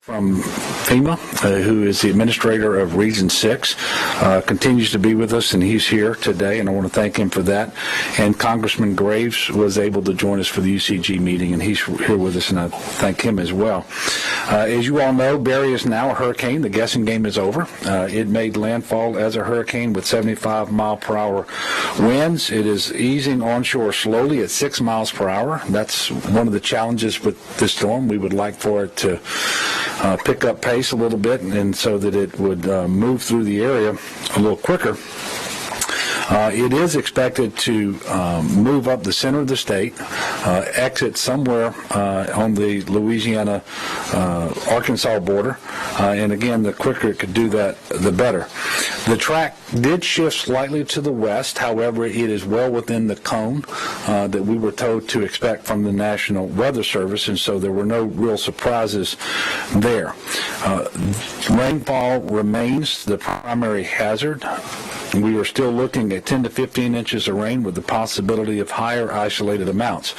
From FEMA, who is the administrator of Region 6, continues to be with us, and he's here today, and I want to thank him for that. And Congressman Graves was able to join us for the UCG meeting, and he's here with us, and I thank him as well. As you all know, Barry is now a hurricane. The guessing game is over. It made landfall as a hurricane with 75-mile-per-hour winds. It is easing onshore slowly at 6 miles per hour. That's one of the challenges with this storm. We would like for it to pick up pace a little bit, and so that it would move through the area a little quicker. It is expected to move up the center of the state, exit somewhere on the Louisiana-Arkansas border, and again, the quicker it could do that, the better. The track did shift slightly to the west. However, it is well within the cone that we were told to expect from the National Weather Service, and so there were no real surprises there. Rainfall remains the primary hazard. We are still looking at 10 to 15 inches of rain with the possibility of higher isolated amounts.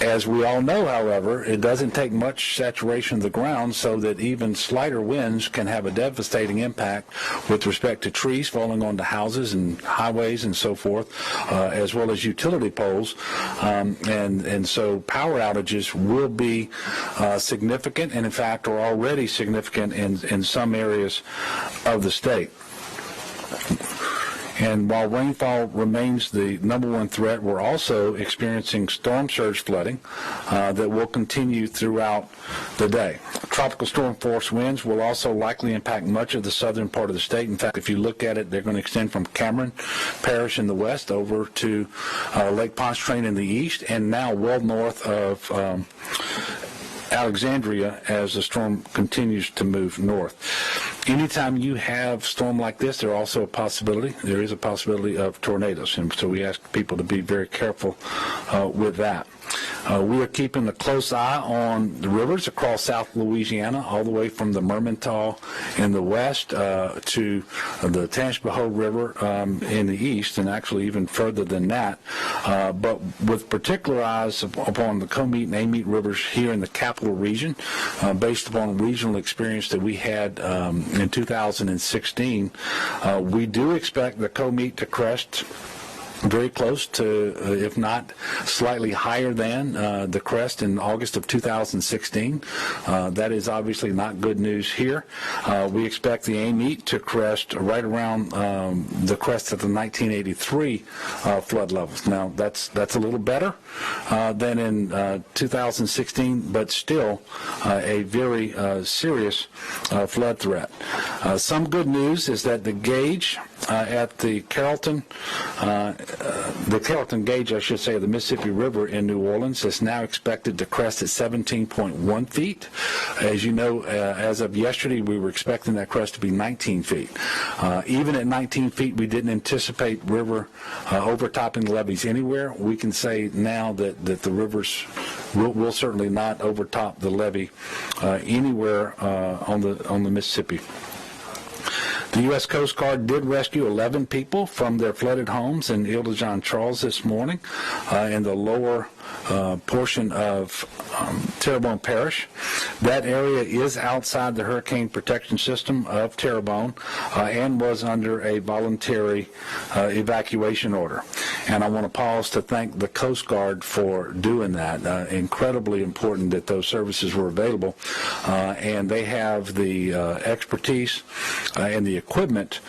As we all know, however, it doesn't take much saturation of the ground so that even slighter winds can have a devastating impact with respect to trees falling onto houses and highways and so forth, as well as utility poles. And so power outages will be significant, and in fact are already significant in some areas of the state. And while rainfall remains the number one threat, we're also experiencing storm surge flooding that will continue throughout the day. Tropical storm force winds will also likely impact much of the southern part of the state. In fact, if you look at it, they're going to extend from Cameron Parish in the west over to Lake Pontchartrain in the east, and now well north of Alexandria as the storm continues to move north. Anytime you have a storm like this, there is a possibility of tornadoes, and so we ask people to be very careful with that. We are keeping a close eye on the rivers across South Louisiana, all the way from the Mermentau in the west to the Tangipahoa River in the east, and actually even further than that, but with particular eyes upon the Comeet and Amite rivers here in the capital region, based upon regional experience that we had in 2016. We do expect the Comeet to crest very close to, if not slightly higher than, the crest in August of 2016. That is obviously not good news here. We expect the Amite to crest right around the crest of the 1983 flood levels. Now, that's a little better than in 2016, but still a very serious flood threat. Some good news is that the gauge at the Carrollton gauge, I should say, of the Mississippi River in New Orleans is now expected to crest at 17.1 feet. As you know, as of yesterday, we were expecting that crest to be 19 feet. Even at 19 feet, we didn't anticipate river overtopping the levees anywhere. We can say now that the rivers will certainly not overtop the levee anywhere on the Mississippi. The U.S. Coast Guard did rescue 11 people from their flooded homes in Ile de Jean Charles this morning in the lower portion of Terrebonne Parish. That area is outside the hurricane protection system of Terrebonne and was under a voluntary evacuation order. And I want to pause to thank the Coast Guard for doing that. Incredibly important that those services were available, and they have the expertise and the equipment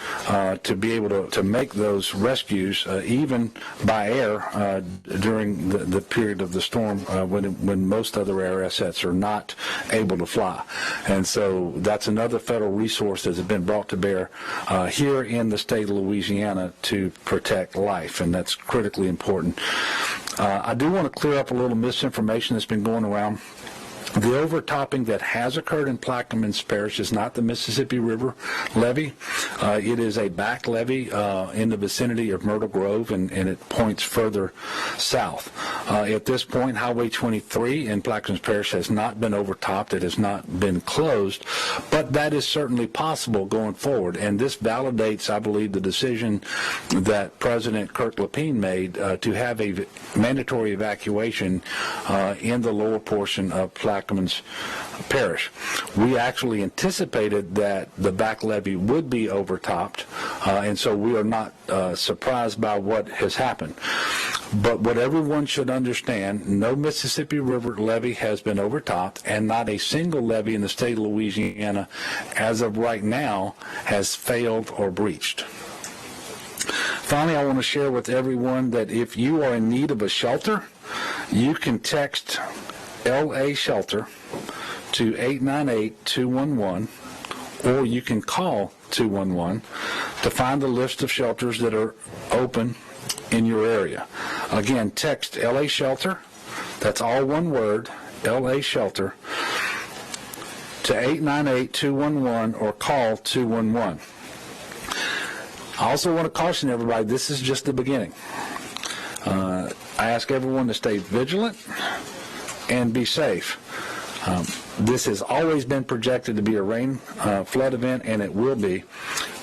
to be able to make those rescues even by air during the period of the storm when most other air assets are not able to fly. And so that's another federal resource that has been brought to bear here in the state of Louisiana to protect life, and that's critically important. I do want to clear up a little misinformation that's been going around. The overtopping that has occurred in Plaquemines Parish is not the Mississippi River levee. It is a back levee in the vicinity of Myrtle Grove, and it points further south. At this point, Highway 23 in Plaquemines Parish has not been overtopped. It has not been closed, but that is certainly possible going forward, and this validates, I believe, the decision that President Kirk Lapine made to have a mandatory evacuation in the lower portion of Plaquemines Plaquemines Parish. We actually anticipated that the back levee would be overtopped, and so we are not surprised by what has happened. But what everyone should understand, no Mississippi River levee has been overtopped, and not a single levee in the state of Louisiana as of right now has failed or breached. Finally, I want to share with everyone that if you are in need of a shelter, you can text LA Shelter to 898-211, or you can call 211 to find a list of shelters that are open in your area. Again, text LA Shelter, that's all one word, LA Shelter, to 898-211 or call 211. I also want to caution everybody, this is just the beginning. I ask everyone to stay vigilant and be safe. This has always been projected to be a rain flood event, and it will be.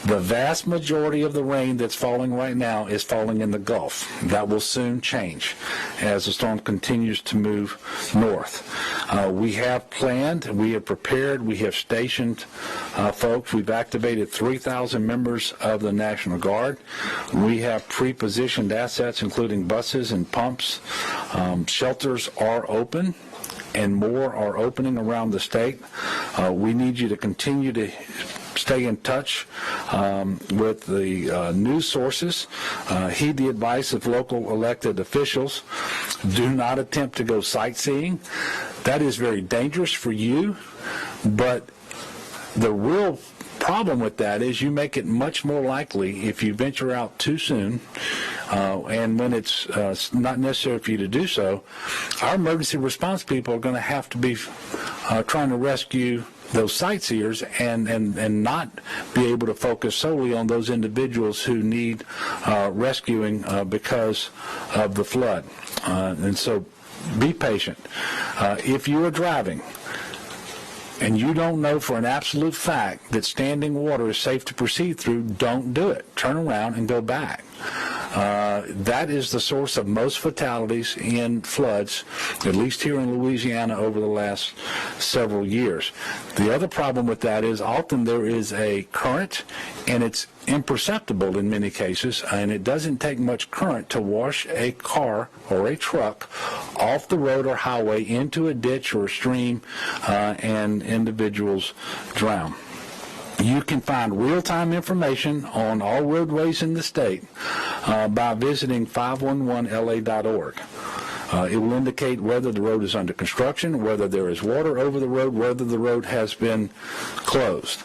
The vast majority of the rain that's falling right now is falling in the Gulf. That will soon change as the storm continues to move north. We have planned, we have prepared, we have stationed folks. We've activated 3,000 members of the National Guard. We have pre-positioned assets, including buses and pumps. Shelters are open, and more are opening around the state. We need you to continue to stay in touch with the news sources. Heed the advice of local elected officials. Do not attempt to go sightseeing. That is very dangerous for you, but the real problem with that is you make it much more likely if you venture out too soon, and when it's not necessary for you to do so, our emergency response people are going to have to be trying to rescue those sightseers and not be able to focus solely on those individuals who need rescuing because of the flood. And so be patient. If you are driving and you don't know for an absolute fact that standing water is safe to proceed through, don't do it. Turn around and go back. That is the source of most fatalities in floods, at least here in Louisiana over the last several years. The other problem with that is often there is a current, and it's imperceptible in many cases, and it doesn't take much current to wash a car or a truck off the road or highway into a ditch or a stream, and individuals drown. You can find real-time information on all roadways in the state by visiting 511la.org. It will indicate whether the road is under construction, whether there is water over the road, whether the road has been closed.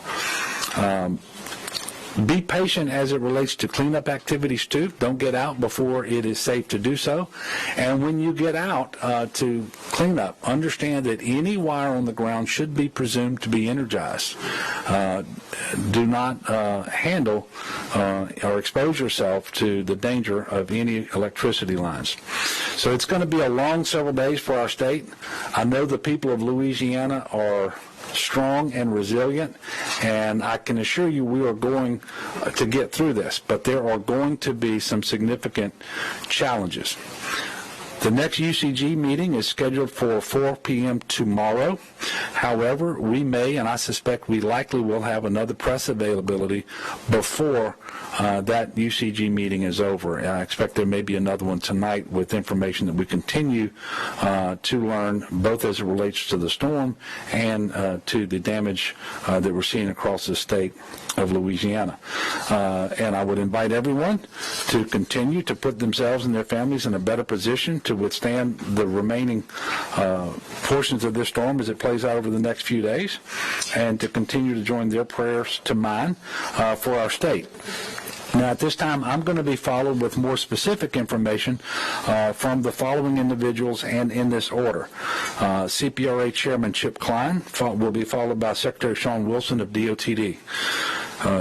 Be patient as it relates to cleanup activities, too. Don't get out before it is safe to do so. And when you get out to clean up, understand that any wire on the ground should be presumed to be energized. Do not handle or expose yourself to the danger of any electricity lines. So it's going to be a long several days for our state. I know the people of Louisiana are strong and resilient, and I can assure you we are going to get through this, but there are going to be some significant challenges. The next UCG meeting is scheduled for 4 p.m. tomorrow. However, we may, and I suspect we likely will have another press availability before that UCG meeting is over. I expect there may be another one tonight with information that we continue to learn, both as it relates to the storm and to the damage that we're seeing across the state of Louisiana. And I would invite everyone to continue to put themselves and their families in a better position to withstand the remaining portions of this storm as it plays out over the next few days, and to continue to join their prayers to mine for our state. Now, at this time, I'm going to be followed with more specific information from the following individuals and in this order. CPRA Chairman Chip Klein will be followed by Secretary Sean Wilson of DOTD.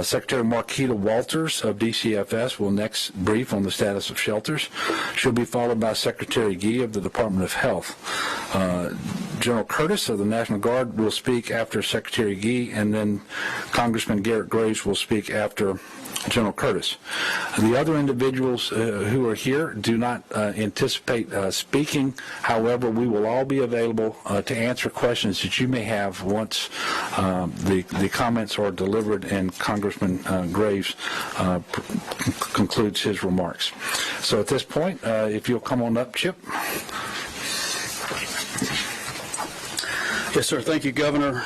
Secretary Marquita Walters of DCFS will next brief on the status of shelters. She'll be followed by Secretary Gee of the Department of Health. General Curtis of the National Guard will speak after Secretary Gee, and then Congressman Garrett Graves will speak after General Curtis. The other individuals who are here do not anticipate speaking. However, we will all be available to answer questions that you may have once the comments are delivered and Congressman Graves concludes his remarks. So at this point, if you'll come on up, Chip. Yes, sir. Thank you, Governor.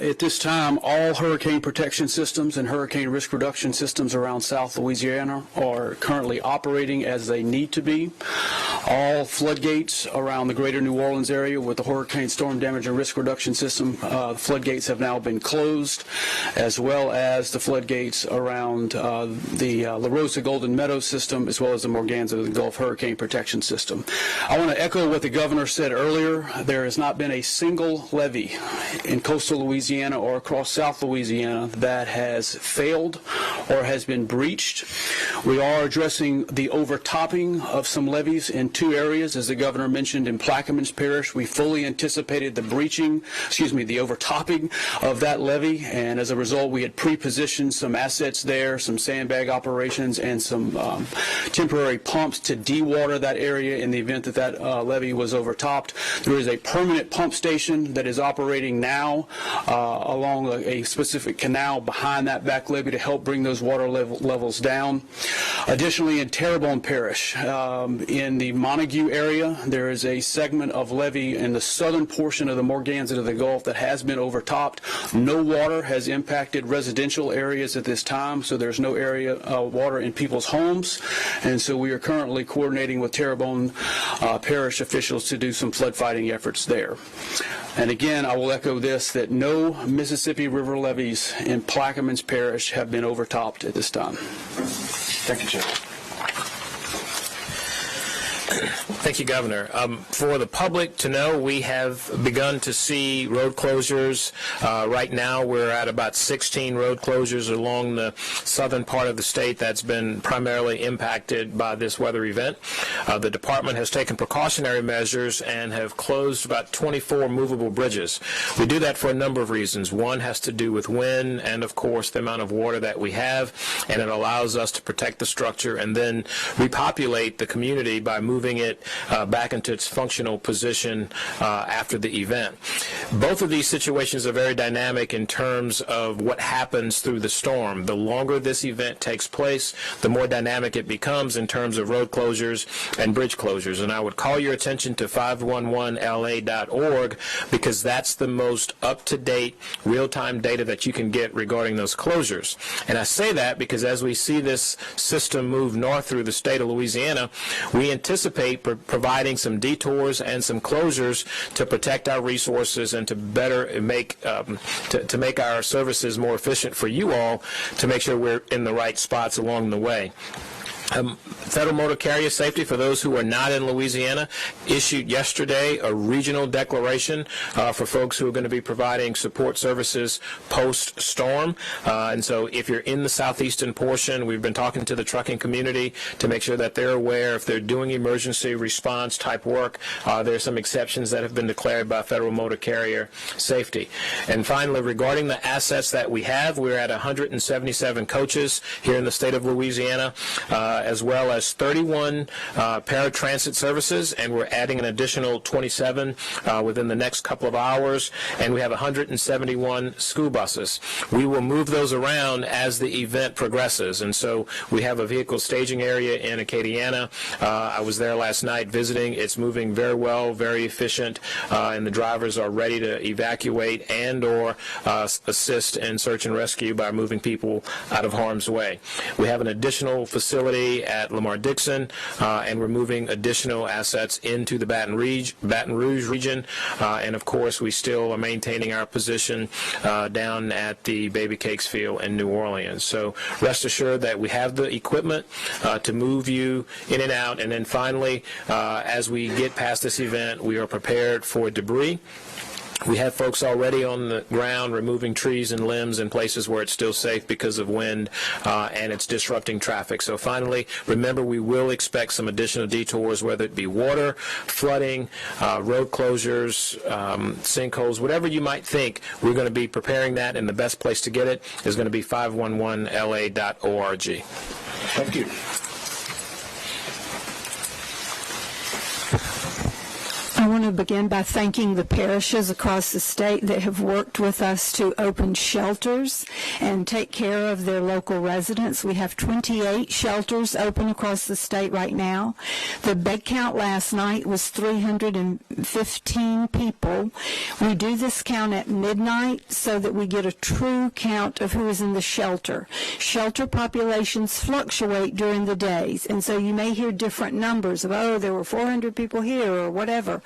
At this time, all hurricane protection systems and hurricane risk reduction systems around South Louisiana are currently operating as they need to be. All floodgates around the greater New Orleans area with the Hurricane Storm Damage and Risk Reduction System, the floodgates have now been closed, as well as the floodgates around the La Rosa Golden Meadows system, as well as the Morganza the Gulf Hurricane Protection System. I want to echo what the Governor said earlier. There has not been a single levee in coastal Louisiana or across South Louisiana that has failed or has been breached. We are addressing the overtopping of some levees in two areas. As the Governor mentioned, in Plaquemines Parish, we fully anticipated the overtopping of that levee, and as a result, we had pre-positioned some assets there, some sandbag operations, and some temporary pumps to dewater that area in the event that that levee was overtopped. There is a permanent pump station that is operating now along a specific canal behind that back levee to help bring those water levels down. Additionally, in Terrebonne Parish, in the Montague area, there is a segment of levee in the southern portion of the Morganza to the Gulf that has been overtopped. No water has impacted residential areas at this time, so there's no water in people's homes, and so we are currently coordinating with Terrebonne Parish officials to do some flood fighting efforts there. And again, I will echo this, that no Mississippi River levees in Plaquemines Parish have been overtopped at this time. Thank you, Chip. Thank you, Governor. For the public to know, we have begun to see road closures. Right now, we're at about 16 road closures along the southern part of the state that's been primarily impacted by this weather event. The department has taken precautionary measures and have closed about 24 movable bridges. We do that for a number of reasons. One has to do with wind and, of course, the amount of water that we have, and it allows us to protect the structure and then repopulate the community by moving it back into its functional position after the event. Both of these situations are very dynamic in terms of what happens through the storm. The longer this event takes place, the more dynamic it becomes in terms of road closures and bridge closures. And I would call your attention to 511la.org because that's the most up-to-date real-time data that you can get regarding those closures. And I say that because as we see this system move north through the state of Louisiana, we anticipate providing some detours and some closures to protect our resources and to better make to make our services more efficient for you all, to make sure we're in the right spots along the way. Federal Motor Carrier Safety, for those who are not in Louisiana, issued yesterday a regional declaration for folks who are going to be providing support services post-storm. And so if you're in the southeastern portion, we've been talking to the trucking community to make sure that they're aware if they're doing emergency response type work. There's some exceptions that have been declared by Federal Motor Carrier Safety. And finally, regarding the assets that we have, we're at 177 coaches here in the state of Louisiana, as well as 31 paratransit services, and we're adding an additional 27 within the next couple of hours, and we have 171 school buses. We will move those around as the event progresses, and so we have a vehicle staging area in Acadiana. I was there last night visiting. It's moving very well, very efficient, and the drivers are ready to evacuate and or assist in search and rescue by moving people out of harm's way. We have an additional facility at Lamar-Dixon, and we're moving additional assets into the Baton Rouge region, and of course we still are maintaining our position down at the Baby Cakes Field in New Orleans. So rest assured that we have the equipment to move you in and out, and then finally, as we get past this event, we are prepared for debris. We have folks already on the ground removing trees and limbs in places where it's still safe because of wind and it's disrupting traffic. So finally, remember, we will expect some additional detours, whether it be water, flooding, road closures, sinkholes, whatever you might think. We're going to be preparing that, and the best place to get it is going to be 511la.org. Thank you. I want to begin by thanking the parishes across the state that have worked with us to open shelters and take care of their local residents. We have 28 shelters open across the state right now. The bed count last night was 315 people. We do this count at midnight so that we get a true count of who is in the shelter. Shelter populations fluctuate during the days, and so you may hear different numbers of, oh, there were 400 people here or whatever.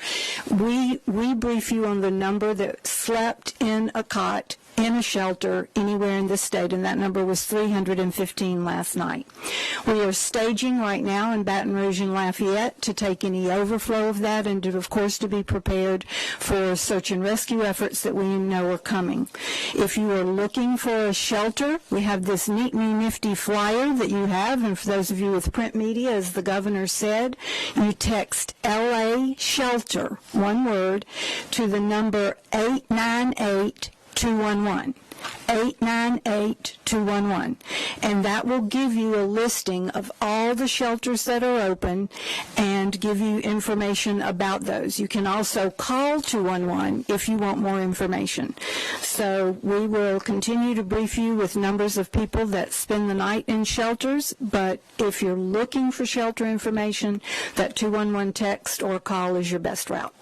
We brief you on the number that slept in a cot in a shelter anywhere in the state, and that number was 315 last night. We are staging right now in Baton Rouge and Lafayette to take any overflow of that and, of course, to be prepared for search and rescue efforts that we know are coming. If you are looking for a shelter, we have this neat new nifty flyer that you have, and for those of you with print media, as the governor said, you text LA Shelter, one word, to the number 898-211. 898-211, and that will give you a listing of all the shelters that are open and give you information about those. You can also call 211 if you want more information. So we will continue to brief you with numbers of people that spend the night in shelters, but if you're looking for shelter information, that 211 text or call is your best route.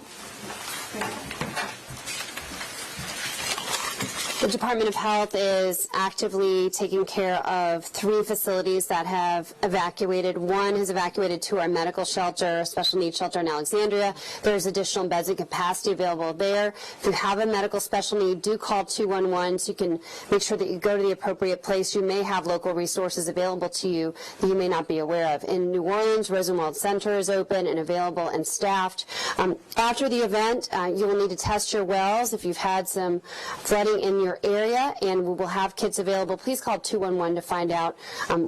The Department of Health is actively taking care of 3 facilities that have evacuated. One has evacuated to our medical shelter, special needs shelter in Alexandria. There's additional beds and capacity available there. If you have a medical special need, do call 211 so you can make sure that you go to the appropriate place. You may have local resources available to you that you may not be aware of. In New Orleans, Rosenwald Center is open and available and staffed. After the event, you will need to test your wells if you've had some flooding in your area, and we will have kits available. Please call 211 to find out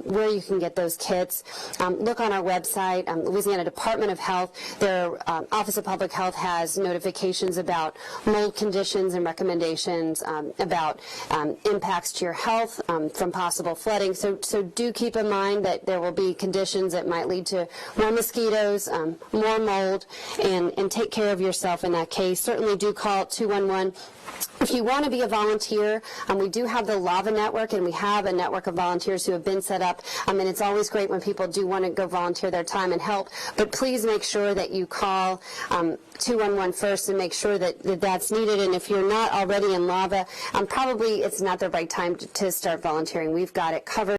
where you can get those kits. Look on our website, Louisiana Department of Health. Their Office of Public Health has notifications about mold conditions and recommendations about impacts to your health from possible flooding. So do keep in mind that there will be conditions that might lead to more mosquitoes, more mold, and take care of yourself in that case. Certainly do call 211. If you want to be a volunteer, we do have the Lava Network, and we have a network of volunteers who have been set up, and it's always great when people do want to go volunteer their time and help, but please make sure that you call 211 first and make sure that that's needed. And if you're not already in Lava, probably it's not the right time to start volunteering. We've got it covered.